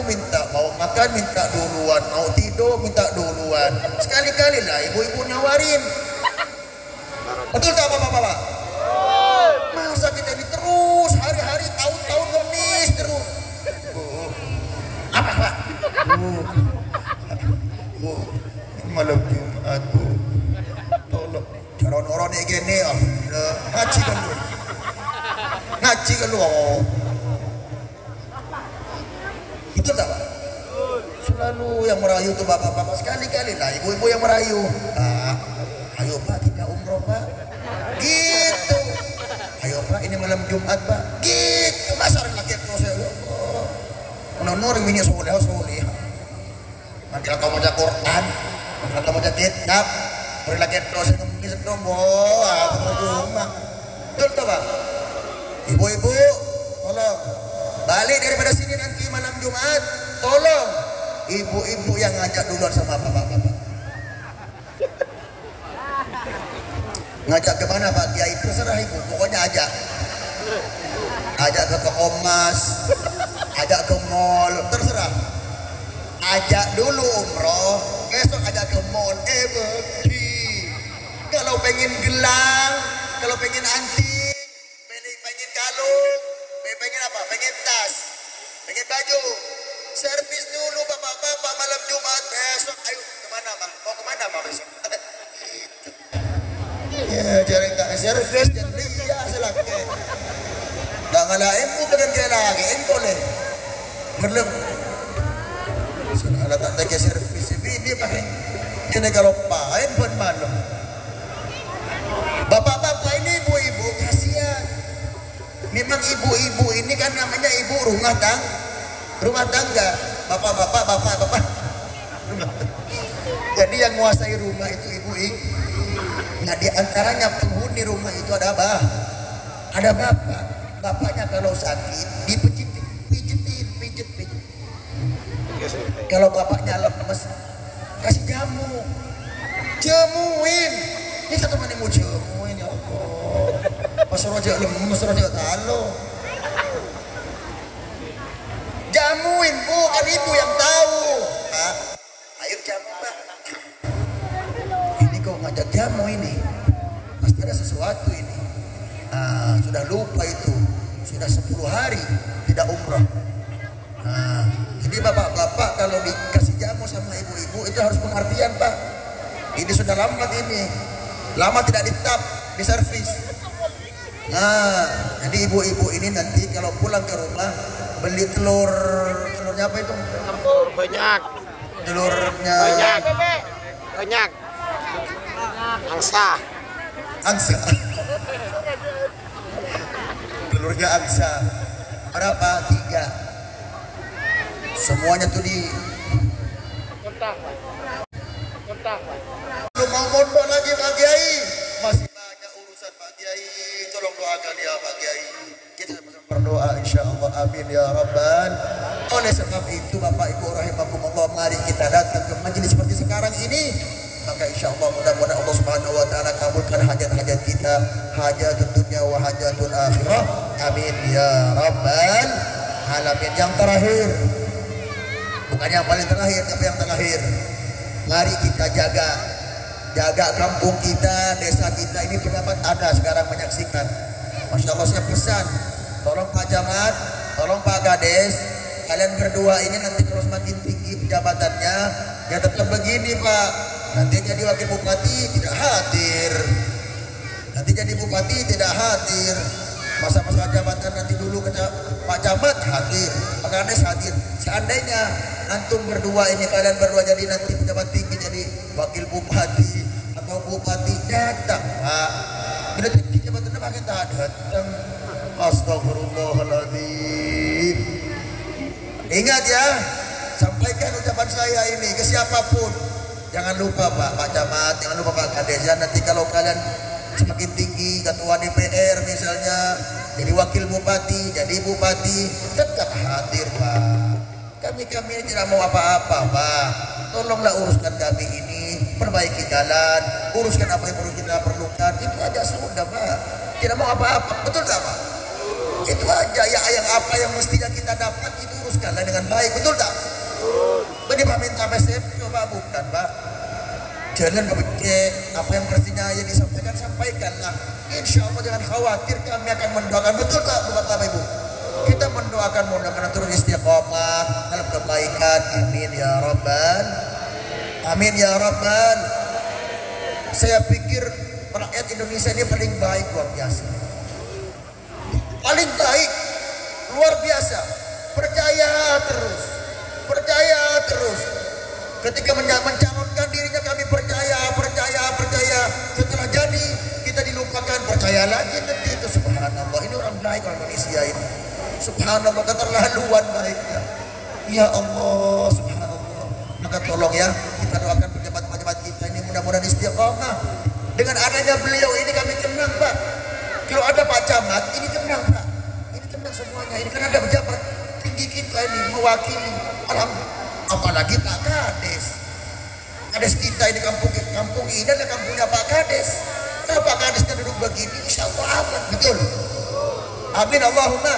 minta, mau makan minta duluan, mau tidur minta duluan. Sekali-kali lah ibu-ibu nawarin. Betul tak bapak-bapak? Masa kita ini terus hari-hari tahun-tahun ngemis terus. Apa pak? Bu, malam Jumat bu, tolong orang-orang ini gini ngaji kan lu, betul tak pak? Selalu yang merayu tuh bapak-bapak, sekali-kali lah ibu-ibu yang merayu. Ayo pak kita umroh pak, gitu. Ayo pak ini malam Jumat pak, gitu. Masa orang laki itu saya menonor ini soleh. Nanti kalau mau baca Quran, kalau mau baca kitab, beri lagi dosa ini sedang rumah. Betul tak pak? Ibu-ibu, tolong balik daripada sini nanti malam Jumat. Tolong ibu-ibu yang ngajak duluan sama bapak-bapak. Ngajak ke mana Pak Kiai? Terserah ibu, pokoknya ajak ke toko emas, ajak ke mall, terserah. Ajak dulu umroh, besok ajak ke mall. Kalau pengen gelang, kalau pengen anting, pengen kalung, pengen apa? Pengen tas, pengen baju, servis dulu bapak-bapak malam Jumat. Besok ayo kemana Pak? Mau kemana Pak besok? Ya, jaring tak servis dan dia selake. Dah ngalain mu dengan dia lagi, boleh. Merlem. Salah tak take servis ini pakai. Kena kalau pain pun malam. Bapak-bapak ini ibu-ibu kasihan. Memang ibu-ibu ini kan namanya ibu rumah tangga. Bapak-bapak. Jadi yang menguasai rumah itu ibu-ibu. Nah di antaranya penghuni rumah itu ada bapak. Bapaknya kalau sakit pijetin. Kalau bapaknya lemes kasih jamuin. Ini satu mana mau jamuin ya Allah. Pas roja lemes roja talo. Jamuin bu, kan ibu yang tahu. Pak, ayo jamu pak. Ini kok ngajak jamu ini, pasti ada sesuatu ini. Sudah lupa itu, sudah 10 hari tidak umroh. Jadi bapak-bapak kalau dikasih jamu sama ibu-ibu itu harus pengertian pak. Ini sudah lama tidak ditap, diservis. Jadi ibu-ibu ini nanti kalau pulang ke rumah beli telurnya apa itu? Banyak. Telurnya Banyak. Angsa. Telurnya angsa. Berapa? 3. Semuanya tuh di Kontak. Lu mau mondok lagi Pak Kiai? Masih banyak urusan Pak Kiai. Tolong doakan ya Pak Kiai. Kita sama-sama berdoa insyaallah, amin ya rabbal. Oleh sebab itu Bapak Ibu rahimakumullah, mari kita datang ke majelis seperti sekarang ini. Maka insyaallah mudah-mudahan Allah Subhanahu wa taala kabulkan hajat-hajat kita, hajatul dunya wa hajatul akhirah. Amin ya rabbal alamin. Yang terakhir, bukan yang paling terakhir tapi yang terakhir, mari kita jaga kampung kita, desa kita ini. Pendapat ada sekarang menyaksikan. Masya Allah, saya pesan, tolong Pak Camat, tolong Pak Kades, kalian berdua ini nanti kalau semakin tinggi penjabatannya, ya tetap begini Pak. Nanti jadi wakil bupati tidak hadir, masa-masa jabatan nanti dulu Pak Camat hadir, Pak Kades hadir. Seandainya antum berdua ini, kalian berdua jadi nanti pejabat tinggi, jadi wakil bupati atau bupati, datang Pak. Bila jadi jabatan apa kita datang. Astagfirullahaladzim. Ingat ya, sampaikan ucapan saya ini ke siapapun. Jangan lupa Pak Camat, jangan lupa Pak Kades. Nanti kalau kalian semakin tinggi, ketua DPR misalnya, jadi wakil bupati, jadi bupati, tetap hadir Pak. Kami ini tidak mau apa-apa Pak. Tolonglah uruskan kami ini, perbaiki jalan, uruskan apa yang perlu kita perlukan. Itu aja sudah Pak. Tidak mau apa-apa, betul tak Pak? Itu aja ya, yang apa yang mestinya kita dapat itu uruskanlah dengan baik, betul tak? Beri minta mesej coba bukan Pak. Jangan kebeke apa yang mestinya yang disampaikan sampaikanlah. Insya Allah jangan khawatir, kami akan mendoakan, betul tak Bapak Ibu? Kita mendoakan mudah-mudahan turun istiqomah dalam kebaikan. Amin ya Rabbal, amin ya Rabbal. Saya pikir rakyat Indonesia ini paling baik, luar biasa. Paling baik, luar biasa. Percaya terus, percaya terus. Ketika mencalonkan dirinya kami percaya. Setelah jadi kita dilupakan, percaya lagi nanti itu. Subhanallah, ini orang baik orang Indonesia ini. Subhanallah, keterlaluan baiknya. Ya Allah, subhanallah. Maka tolong ya, kita doakan pejabat-pejabat kita ini mudah-mudahan istiqomah. Dengan adanya beliau ini kami tenang Pak. Kalau ada Pak Camat, ini tenang Pak. Ini tenang semuanya. Ini kan ada pejabat tinggi kita ini mewakili. Apalagi Pak Kades. Kades kita ini kampung ini adalah kampungnya Pak Kades. Kalau Pak Kadesnya duduk begini, insya Allah aman, betul. Amin Allahumma.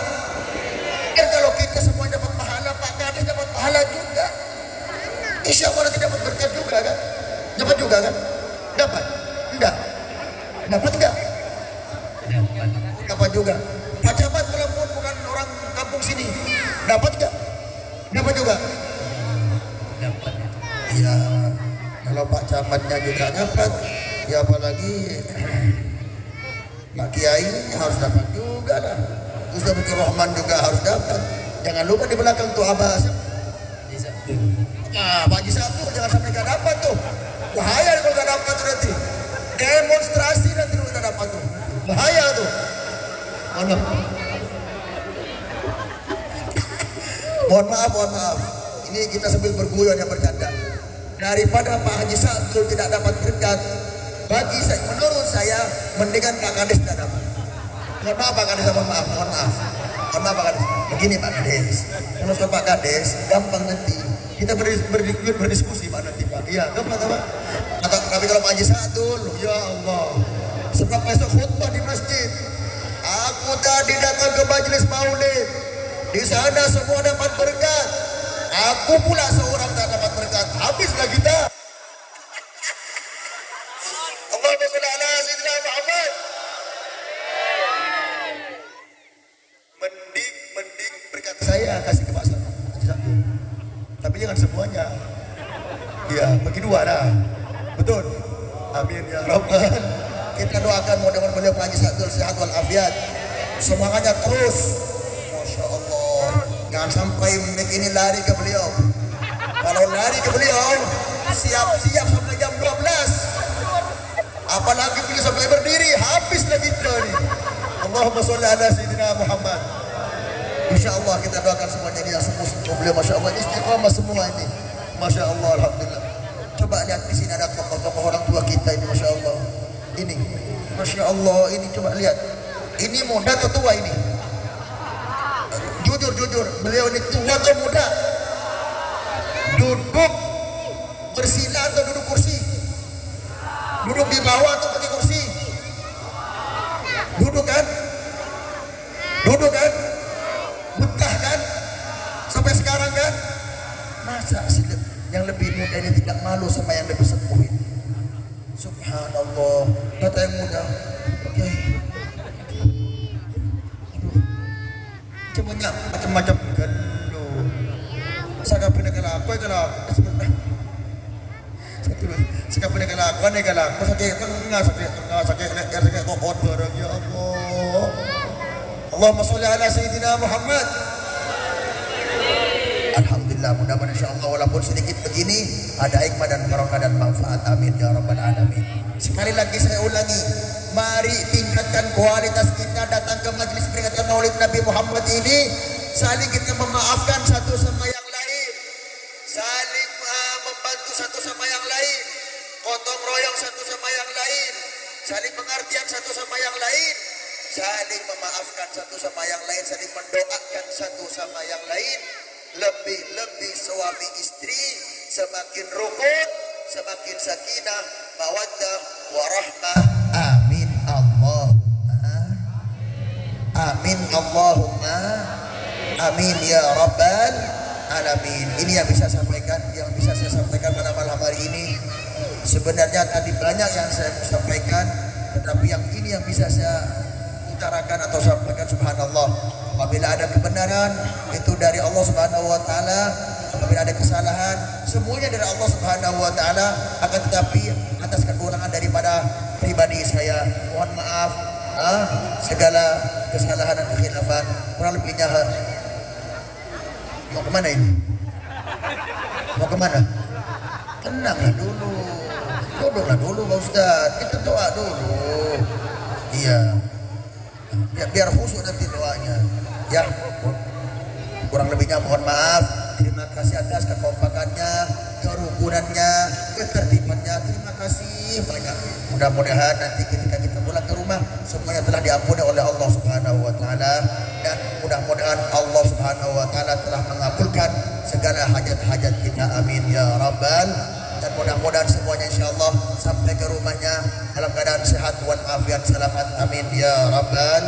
Dan kalau kita semua dapat pahala, Pak Kades dapat pahala juga. Insya Allah nanti dapat berkat juga kan? Dapat juga kan? Dapat? Enggak? Dapat enggak? Dapat juga. Pak Camat walaupun bukan orang kampung sini, dapat enggak? Dapat juga. Dapat. Iya. Kalau Pak Camatnya juga dapat, ya apalagi Pak Kiai harus dapat juga lah. Ustaz Abdul Rahman juga harus dapat. Jangan lupa di belakang tuh Abah. Nah, Pak Haji Sabtu jangan sampai gak dapat tuh. Bahaya kalau gak dapat tuh nanti. Demonstrasi nanti kalau gak dapat tuh. Bahaya tuh. Mana? Mohon maaf. Ini kita sambil berguyon dan bercanda. Daripada Pak Haji Sabtu tidak dapat berkat, bagi saya, menurut saya, mendingan Pak Kades tidak dapat. Mohon maaf Pak Kades, mohon maaf Pak Kades. Begini Pak Kades, kalau soal Pak Kades, gampang nanti. Kita berdiskusi Pak nanti Pak. Iya, gampang Pak. Tapi kalau Pak Haji Sabtu, ya Allah. Sebab besok khutbah di masjid. Aku tadi datang ke majelis maulid. Di sana semua dapat berkat. Aku pula seorang tak dapat berkat. Habislah kita. Allahumma shalli ala sayyidina Muhammad. Mending berkat saya kasih ke Pak Haji Sabtu. Tapi jangan semuanya. Iya, bagi dua dah. Betul. Amin ya Rabbal. Kita doakan mudah-mudahan beliau Pak Haji Sabtu sehat walafiat. Semangatnya terus. Masya Allah. Jangan sampai mic ini lari ke beliau. Kalau lari ke beliau, siap-siap sampai jam 12. Apalagi beliau sampai berdiri, habis lagi kita nih. Allahumma sholli ala sayyidina Muhammad. Insya Allah kita doakan semuanya ini yang sembuh beliau. Masya Allah, istiqamah semua ini. Masya Allah, alhamdulillah. Coba lihat di sini ada tokoh-tokoh orang tua kita ini, Masya Allah. Ini, Masya Allah, ini coba lihat. Ini muda atau tua ini? Jujur, beliau ini tua atau muda? Duduk bersila atau duduk kursi? Duduk di bawah atau pakai kursi? Duduk kan? Betah kan? Sampai sekarang kan? Masa sih yang lebih muda ini tidak malu sama yang lebih sepuh ini? Subhanallah. Kata yang muda, oke. Semuanya macam-macam kan lo. Saka pindah kalau aku saka pindah kalau aku sakit tengah sakit kokot barang ya Allah. Allahumma sholli ala sayyidina Muhammad. Alhamdulillah, mudah-mudahan insyaallah walaupun sedikit begini ada hikmah dan barokah dan manfaat. Amin ya rabbal alamin. Sekali lagi saya ulangi, mari tingkatkan kualitas kita datang ke majelis peringatan Maulid Nabi Muhammad ini. Saling kita memaafkan satu sama yang lain, saling membantu satu sama yang lain, gotong royong satu sama yang lain, saling pengertian satu sama yang lain, saling memaafkan satu sama yang lain, saling mendoakan satu sama yang lain. Lebih-lebih suami istri semakin rukun, semakin sakinah, mawaddah, warahmah. Amin Allahumma Amin Allahumma amin ya rabbal alamin. Ini yang bisa saya sampaikan pada malam hari ini. Sebenarnya tadi banyak yang saya sampaikan, tetapi yang ini yang bisa saya utarakan atau sampaikan. Subhanallah, apabila ada kebenaran itu dari Allah Subhanahu wa taala, apabila ada kesalahan semuanya dari Allah Subhanahu wa taala, akan tetapi atas kekurangan daripada pribadi saya mohon maaf segala kesalahan dan kekhilafan. Kurang lebihnya mau kemana ini? Mau kemana? Tenanglah dulu, duduklah dulu Pak Ustaz, kita doa dulu. Iya, biar khusyuk nanti doanya. Ya, kurang lebihnya mohon maaf. Terima kasih atas kekompakannya, kerukunannya, ketertibannya. Terima kasih banyak. Mudah-mudahan nanti ketika kita pulang ke rumah semuanya telah diampuni oleh Allah Subhanahu wa taala, dan mudah-mudahan Allah Subhanahu wa taala telah mengabulkan segala hajat-hajat kita. Amin ya rabbal. Dan mudah-mudahan semuanya insyaallah sampai ke rumahnya dalam keadaan sehat walafiat selamat. Amin ya rabbal.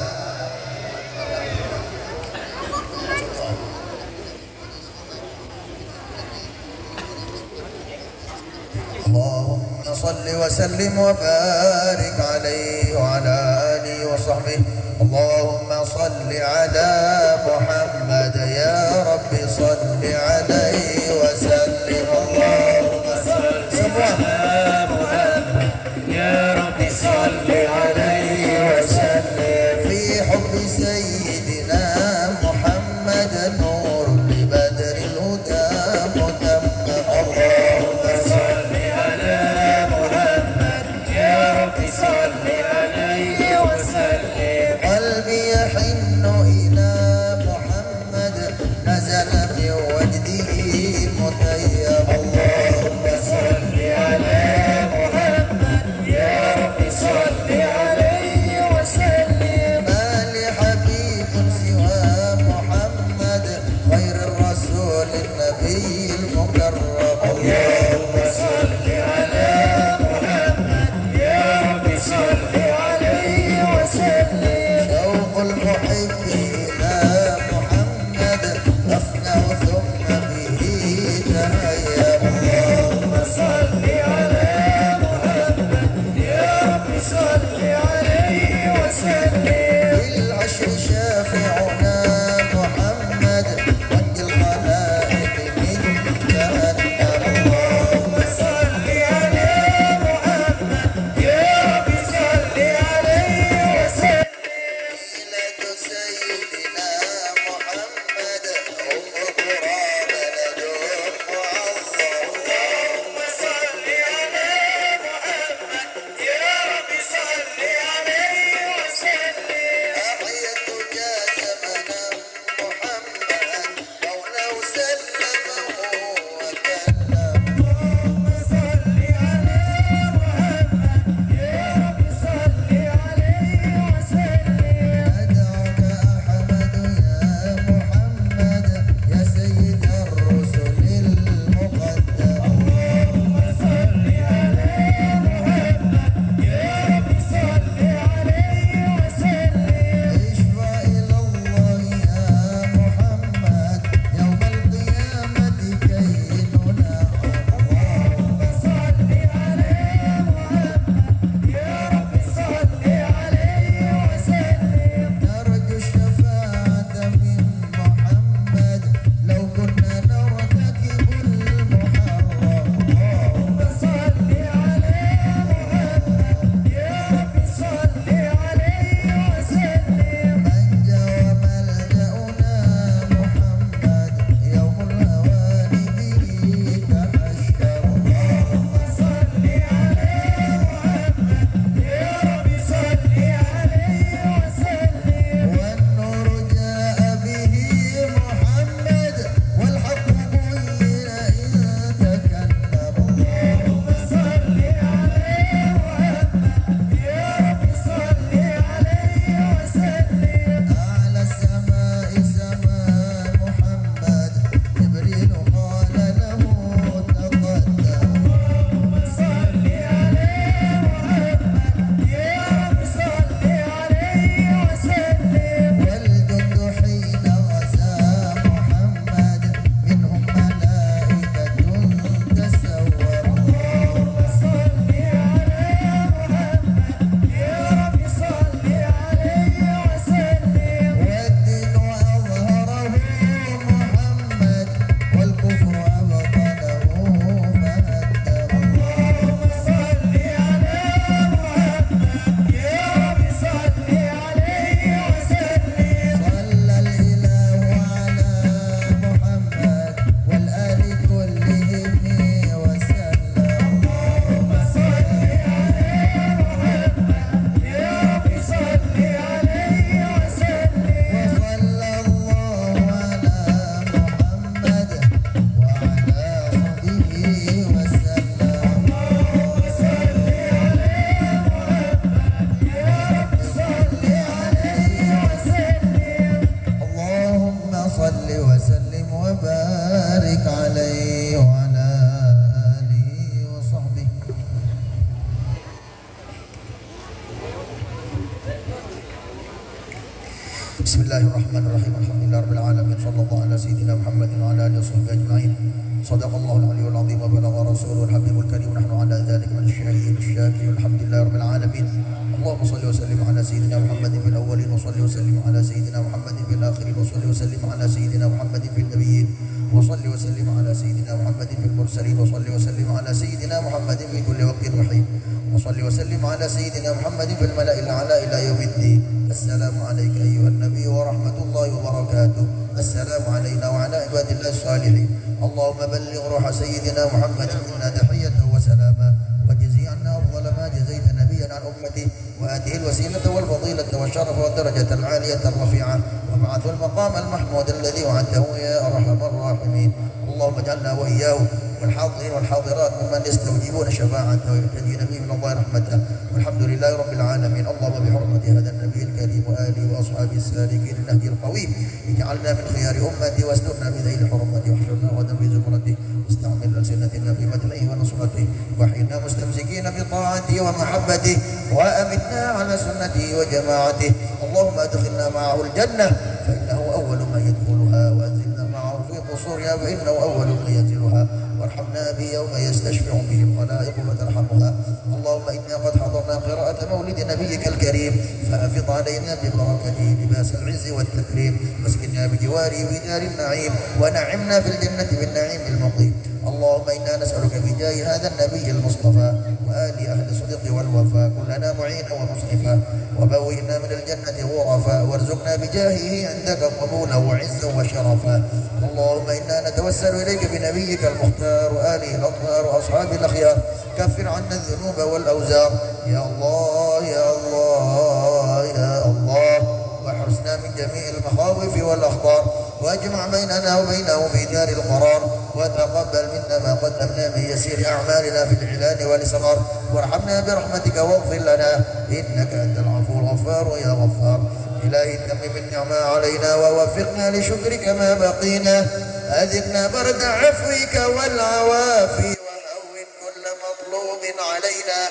Allahumma salli wa sallim wa barik alaihi wa ala alihi wa sahbihi. Allahumma salli ala Muhammad ya Rabbi salli alaihi wa sallim. Allahumma salli ala Muhammad ya Rabbi salli alaihi wa sallim. Fi hubbi sayyidina Muhammad nurun li badril huda mutammam. Allahumma salli ala Muhammad ya Rabbi salli alaihi wa sallim. Qalbi yahinnu ila Muhammad nazala min wajdihi mutayyab. Allahumma salli ala Bismillahirrahmanirrahim. Alhamdulillahirabbil alamin. Sallallahu ala sayyidina Muhammadin wa ala alihi washabbihi ajma'in. Shadaqallahul aliyyul azim wa balagha rasulul habibul karim. Nahnu ala dzalika min asy-syahidin asy-syakirin. Alhamdulillahirabbil alamin. Allahumma shalli wa sallim ala sayyidina Muhammadin fil awwalin wa shalli wa sallim ala sayyidina Muhammadin fil akhirin wa shalli wa sallim ala sayyidina Muhammadin fil nabiyyin wa shalli wa sallim ala sayyidina Muhammadin fil mursalin wa shalli wa sallim ala sayyidina Muhammadin fi kulli waqtin wa hin wa shalli wa sallim ala sayyidina Muhammadin fil mala'il a'la ila yaumiddin. Assalamu alayka ayyuhan nabiy wa rahmatullahi wa barakatuh. Assalamu alayna wa ala ibadillahi salihin. Allahumma balligh ruha sayyidina Muhammadin minna tahiyyatan wa salama وجزي عنا أفضل ما جزيت نبيا عن أمته وآته الوسيلة والفضيلة والشرف والدرجة العالية الرفيعة وابعثه المقام المحمود الذي وعدته يا أرحم الراحمين. اللهم اجعلنا وإياه والحاضرين والحاضرات ممن يستوجبون شفاعته ويهتدي به من الله رحمته والحمد لله رب العالمين. اللهم بحرمة هذا النبي الكريم وآله وأصحابه السالكين النهج القويم اجعلنا من خيار أمتي واسترنا بذيل حرمته واحشرنا غدا في زمرته واستعمل ألسنتنا في مدحه ونصرته واحينا مستمسكين بطاعته ومحبته وأمتنا على سنته وجماعته. اللهم أدخلنا معه الجنة فإنه أول من يدخلها وأنزلنا معه في قصورها فإنه أول من ينزلها وارحمنا به يوم يستشفع به الخلائق فترحمها. اللهم إنا قد حضرنا قراءة مولد نبيك الكريم فأفض علينا ببركته لباس العز والتكريم واسكننا بجواره في دار النعيم ونعمنا في الجنة بالنعيم المقيم. اللهم إنا نسألك بجاه هذا النبي المصطفى وآل أهل الصدق والوفاء كلنا معينا ومصطفى وبوئنا من الجنة غرفا وارزقنا بجاهه عندك قبولا وعزا وشرفا. اللهم إنا نتوسل إليك بنبيك المختار وآله الأطهار وأصحابه الأخيار كفر عنا الذنوب والأوزار يا الله يا الله يا الله واحرسنا من جميع المخاوف والأخطار واجمع بيننا وبينه في دار القرار وتقبل منا ما قدمنا من يسير أعمالنا في الإعلان والإصرار وارحمنا برحمتك واغفر لنا إنك أنت العفو الغفار يا غفار. إلهي تمم النعمة علينا ووفقنا لشكرك ما بقينا أذقنا برد عفوك والعوافي وهون كل مطلوب علينا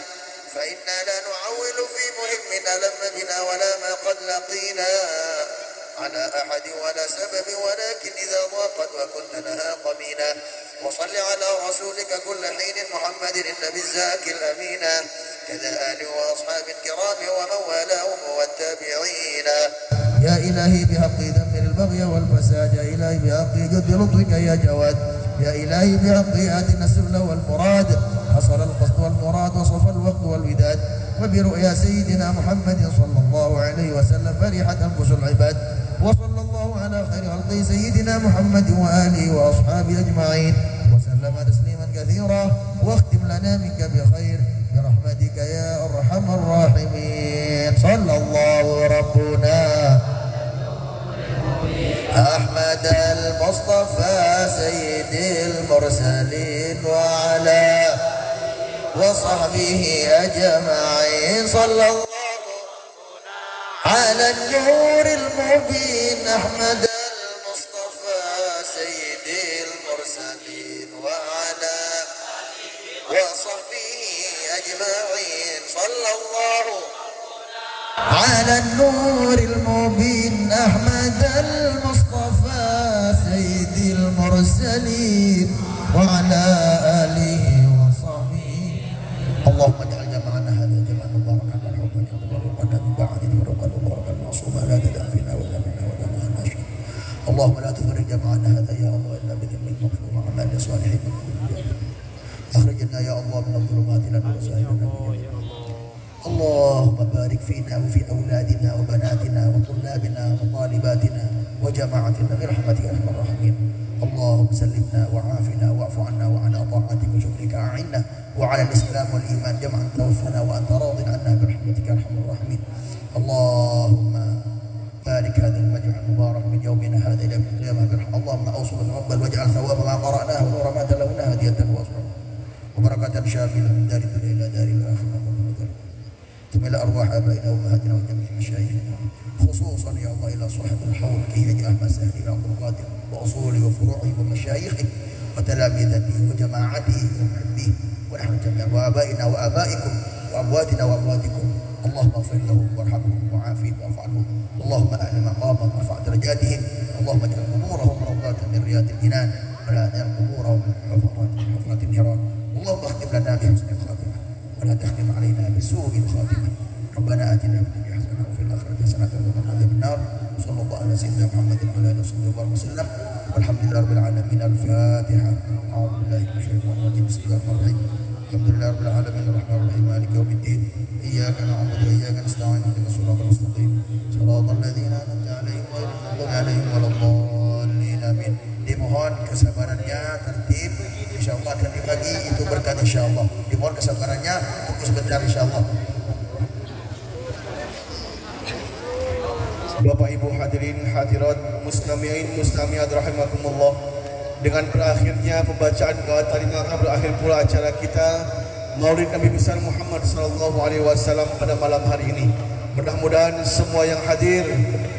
فإنا لا نعول في مهم ألم بنا ولا ما قد لقينا على أحد ولا سبب ولكن إذا ضاقت وكنت لها قمينا. وصل على رسولك كل حين محمد النبي الزاكي الأمين كذا آله وأصحاب الكرام ومن والاهم والتابعين. يا إلهي بحق ذنب البغي والفساد يا إلهي بحق جد لطفك يا جواد يا إلهي بحق آتنا السبل والمراد حصل القصد والمراد وصف الوقت والوداد وبرؤيا سيدنا محمد صلى الله عليه وسلم فرحت أنفس العباد. وصلى الله على خير خلقه سيدنا محمد وآله وأصحابه أجمعين وسلم تسليما كثيرا واختم لنا منك بخير برحمتك يا أرحم الراحمين. صلى الله ربنا أحمد المصطفى سيد المرسلين وعلى وصحبه أجمعين. صلى الله على النور المبين أحمد المصطفى سيد المرسلين وعلى وصحبه أجمعين. صلى الله على النور المبين أحمد المصطفى سيد المرسلين وعلى آله وصحبه. اللهم اجعل جمعنا هذا جمعا مباركا مرحوما وتفرقنا من بعد فرقا مباركا معصوما لا تدع فينا ولا منا ولا معنا شيئا. اللهم لا تفرق جمعنا هذا يا الله الا بذنب مغفور وعمال صالحين. اخرجنا يا الله من الظلمات الى النور وسائلنا. اللهم بارك فينا وفي اولادنا وبناتنا وطلابنا وطالباتنا وجماعتنا برحمتك يا ارحم الراحمين. اللهم سلمنا وعافنا واعف عنا وعلى طاعتك وشكرك اعنا وعلى الاسلام والايمان جمعا توفنا وانت راض عنا برحمتك يا ارحم الراحمين. اللهم بارك هذا المجمع المبارك من يومنا هذا الى يوم القيامه برحمتك. اللهم اوصل تقبل واجعل ثواب ما قراناه ونور ما تلوناه هديه واصبر وبركه شامله من دار الدنيا الى دار الاخره. إلى أرواح آبائنا وأمهاتنا وجميع مشايخنا خصوصا يا الله إلى صاحب الحول كي يجعل مسائل عبد القادر وأصوله وفروعه ومشايخه وتلاميذته وجماعته ومحبيه ونحن جميعا وآبائنا وآبائكم وأمواتنا وأمواتكم. Allahumma ighfir lahum warhamhum wa'afihim wa'fu anhum. Allahumma a'li maqamahum warfa' darajatihim. Allahumma ij'al quburahum rawdatan min riyadil jinan wa la taj'al quburahum hufratin niran. Allahumma akhtim lana bi husnil khatimah wa la takhtim alaina bi su'il khatimah. Rabbana atina fid dunya hasanah wa fil akhirati hasanah wa qina adzaban nar. Sallallahu ala sayyidina Muhammadin wa ala alihi wasallam. Walhamdulillahirabbil alamin. Al-Fatihah. A'udzu billahi minasyaitonir rajim. Bismillahirrahmanirrahim. Alhamdulillahirabbil alamin arrahmanir rahim maliki yaumiddin. Iyyaka na'budu wa iyyaka nasta'in. Ihdinas siratal mustaqim. Shiratal ladzina an'amta 'alaihim ghairil maghdubi 'alaihim waladdallin. Amin. Dimohon kesabarannya, tertib. Insyaallah akan dibagi itu berkat insyaallah. Dimohon kesabarannya, tunggu sebentar insyaallah. Bapak Ibu hadirin hadirat mustami'in mustami'at rahimakumullah, dengan berakhirnya pembacaan doa talimah berakhir pula acara kita Maulid Nabi besar Muhammad sallallahu alaihi wasallam pada malam hari ini. Mudah-mudahan semua yang hadir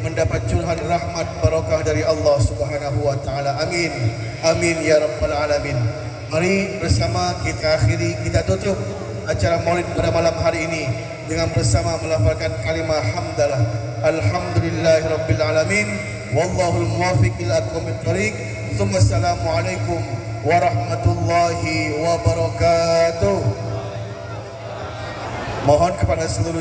mendapat curahan rahmat barakah dari Allah Subhanahu wa taala. Amin. Amin ya rabbal alamin. Mari bersama kita akhiri, kita tutup acara Maulid pada malam hari ini dengan bersama melafalkan kalimah hamdalah. Alhamdulillahirabbil alamin. Wallahul muwaffiq ila aqwamit thoriq. Assalamualaikum warahmatullahi wabarakatuh. Mohon kepada seluruh